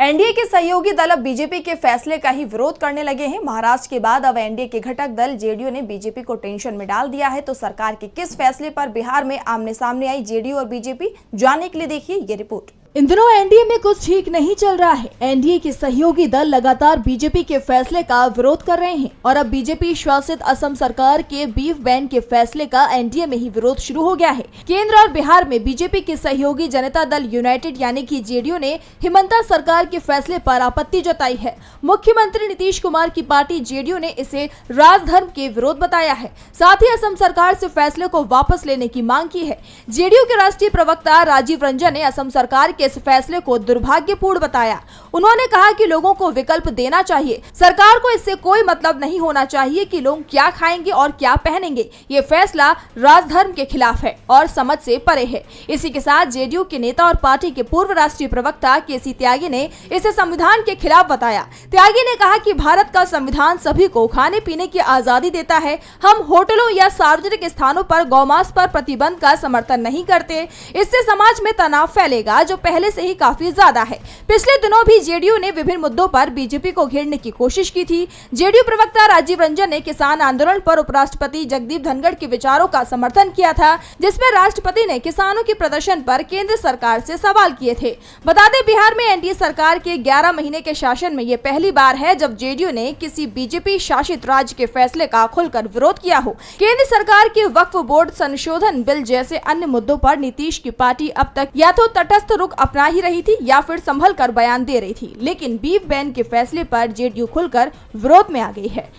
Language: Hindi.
एनडीए के सहयोगी दल अब बीजेपी के फैसले का ही विरोध करने लगे हैं। महाराष्ट्र के बाद अब एनडीए के घटक दल जेडीयू ने बीजेपी को टेंशन में डाल दिया है। तो सरकार के किस फैसले पर बिहार में आमने सामने आई जेडीयू और बीजेपी, जानने के लिए देखिए ये रिपोर्ट। इन दिनों एनडीए में कुछ ठीक नहीं चल रहा है। एनडीए के सहयोगी दल लगातार बीजेपी के फैसले का विरोध कर रहे हैं और अब बीजेपी शासित असम सरकार के बीफ बैन के फैसले का एनडीए में ही विरोध शुरू हो गया है। केंद्र और बिहार में बीजेपी के सहयोगी जनता दल यूनाइटेड यानी कि जेडीयू ने हिमंता सरकार के फैसले पर आपत्ति जताई है। मुख्यमंत्री नीतीश कुमार की पार्टी जेडीयू ने इसे राजधर्म के विरोध बताया है। साथ ही असम सरकार से फैसले को वापस लेने की मांग की है। जेडीयू के राष्ट्रीय प्रवक्ता राजीव रंजन ने असम सरकार इस फैसले को दुर्भाग्यपूर्ण बताया। उन्होंने कहा कि लोगों को विकल्प देना चाहिए। सरकार को इससे कोई मतलब नहीं होना चाहिए कि लोग क्या खाएंगे और क्या पहनेंगे। ये फैसला राजधर्म के खिलाफ है और समझ से परे है। इसी के साथ जेडीयू के नेता और पार्टी के पूर्व राष्ट्रीय प्रवक्ता केसी त्यागी ने इसे संविधान के खिलाफ बताया। त्यागी ने कहा कि भारत का संविधान सभी को खाने पीने की आजादी देता है। हम होटलों या सार्वजनिक स्थानों पर गौमांस पर प्रतिबंध का समर्थन नहीं करते। इससे समाज में तनाव फैलेगा जो पहले से ही काफी ज्यादा है। पिछले दिनों भी जेडीयू ने विभिन्न मुद्दों पर बीजेपी को घेरने की कोशिश की थी। जेडीयू प्रवक्ता राजीव रंजन ने किसान आंदोलन पर उपराष्ट्रपति जगदीप धनखड़ के विचारों का समर्थन किया था, जिसमें राष्ट्रपति ने किसानों के प्रदर्शन पर केंद्र सरकार से सवाल किए थे। बता दें, बिहार में एनडीए सरकार के 11 महीने के शासन में ये पहली बार है जब जेडीयू ने किसी बीजेपी शासित राज्य के फैसले का खुलकर विरोध किया हो। केंद्र सरकार के वक्फ बोर्ड संशोधन बिल जैसे अन्य मुद्दों पर नीतीश की पार्टी अब तक या तो तटस्थ रुख अपना ही रही थी या फिर संभल कर बयान दे रही थी, लेकिन बीफ बैन के फैसले पर जेडीयू खुलकर विरोध में आ गई है।